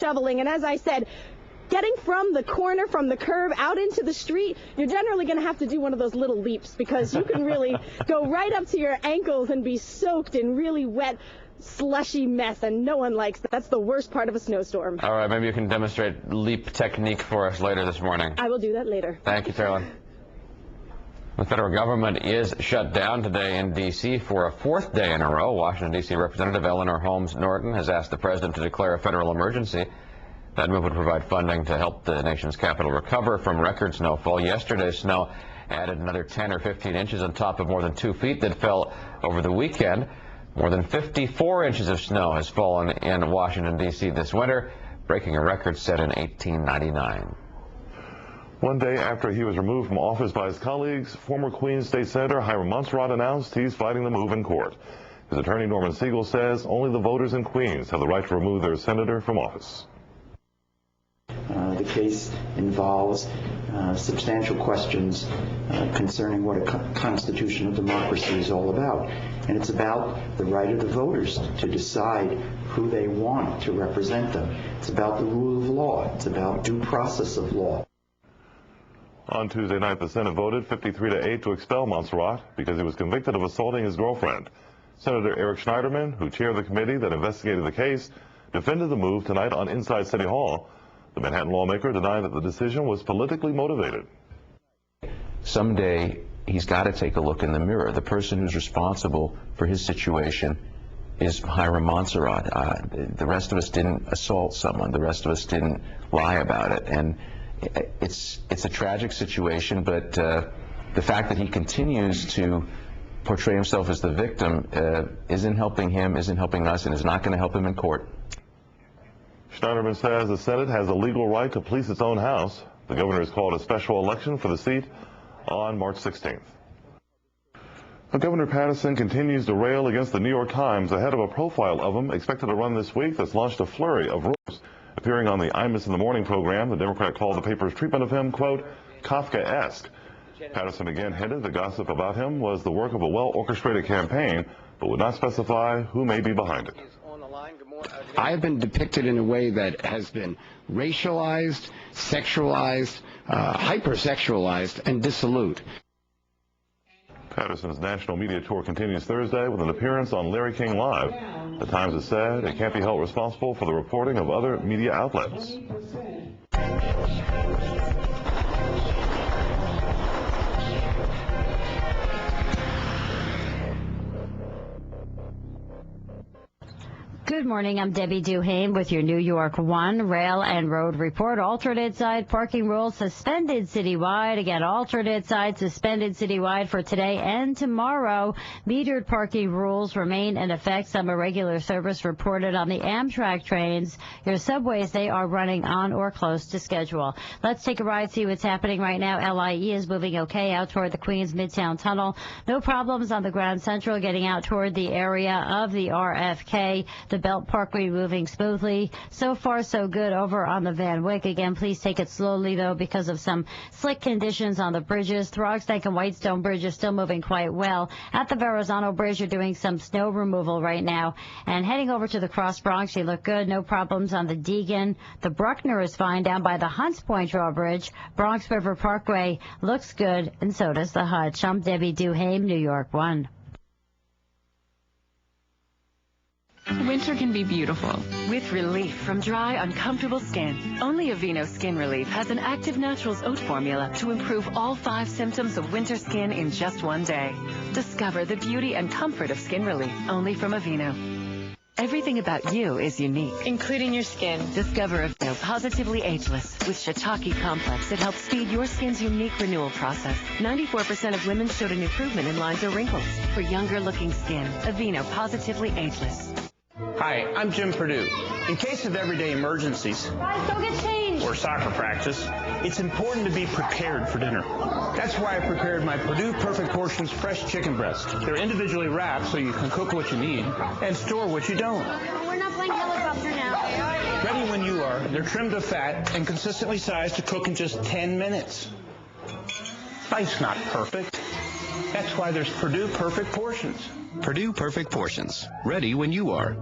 shoveling, and as I said, getting from the corner, from the curb out into the street, you're generally going to have to do one of those little leaps because you can really go right up to your ankles and be soaked in really wet, slushy mess, and no one likes that. That's the worst part of a snowstorm. All right, maybe you can demonstrate leap technique for us later this morning. I will do that later. Thank you, Carolyn. The federal government is shut down today in D.C. for a fourth day in a row. Washington, D.C. Representative Eleanor Holmes Norton has asked the president to declare a federal emergency. That move would provide funding to help the nation's capital recover from record snowfall. Yesterday's snow added another 10 or 15 inches on top of more than 2 feet that fell over the weekend. More than 54 inches of snow has fallen in Washington, D.C. this winter, breaking a record set in 1899. One day after he was removed from office by his colleagues, former Queens State Senator Hiram Monserrat announced he's fighting the move in court. His attorney, Norman Siegel, says only the voters in Queens have the right to remove their senator from office. The case involves substantial questions concerning what a constitutional democracy is all about. And it's about the right of the voters to decide who they want to represent them. It's about the rule of law. It's about due process of law. On Tuesday night, the Senate voted 53-8 to expel Monserrat because he was convicted of assaulting his girlfriend. Senator Eric Schneiderman, who chaired the committee that investigated the case, defended the move tonight on Inside City Hall. The Manhattan lawmaker denied that the decision was politically motivated. Someday, he's got to take a look in the mirror. The person who's responsible for his situation is Hiram Monserrat. The rest of us didn't assault someone. The rest of us didn't lie about it. And it's a tragic situation, but the fact that he continues to portray himself as the victim isn't helping him, isn't helping us, and is not going to help him in court. Schneiderman says the Senate has a legal right to police its own house. The governor has called a special election for the seat on March 16th. Governor Patterson continues to rail against the New York Times ahead of a profile of him expected to run this week that's launched a flurry of rumors. Appearing on the Imus in the Morning program, the Democrat called the paper's treatment of him, quote, Kafkaesque. Patterson again hinted the gossip about him was the work of a well-orchestrated campaign, but would not specify who may be behind it. I have been depicted in a way that has been racialized, sexualized, hypersexualized, and dissolute. Patterson's national media tour continues Thursday with an appearance on Larry King Live. The Times has said it can't be held responsible for the reporting of other media outlets. Good morning. I'm Debbie Duhame with your New York 1 Rail and Road Report. Alternate side parking rules suspended citywide. Again, alternate side suspended citywide for today and tomorrow. Metered parking rules remain in effect. Some irregular service reported on the Amtrak trains. Your subways, they are running on or close to schedule. Let's take a ride, see what's happening right now. LIE is moving okay out toward the Queens Midtown Tunnel. No problems on the Grand Central getting out toward the area of the RFK. The Belt Parkway moving smoothly. So far, so good over on the Van Wyck. Again, please take it slowly, though, because of some slick conditions on the bridges. Throgstank and Whitestone Bridge is still moving quite well. At the Verrazano Bridge, you're doing some snow removal right now. And heading over to the Cross Bronx, you look good. No problems on the Deegan. The Bruckner is fine down by the Hunts Point Drawbridge. Bronx River Parkway looks good, and so does the Hutch. I'm Debbie Duhame, New York 1. Winter can be beautiful, with relief from dry, uncomfortable skin. Only Aveeno Skin Relief has an active naturals oat formula to improve all 5 symptoms of winter skin in just 1 day. Discover the beauty and comfort of skin relief, only from Aveeno. Everything about you is unique, including your skin. Discover Aveeno Positively Ageless with Shiitake Complex. It helps speed your skin's unique renewal process. 94% of women showed an improvement in lines or wrinkles. For younger-looking skin, Aveeno Positively Ageless. Hi, I'm Jim Perdue. In case of everyday emergencies, Guys, go get changed. or soccer practice, it's important to be prepared for dinner. That's why I prepared my Perdue Perfect Portions fresh chicken breast. They're individually wrapped so you can cook what you need and store what you don't. We're not playing helicopter now. Ready when you are, they're trimmed to fat and consistently sized to cook in just 10 minutes. Life's not perfect. That's why there's Perdue Perfect Portions. Perdue Perfect Portions. Ready when you are.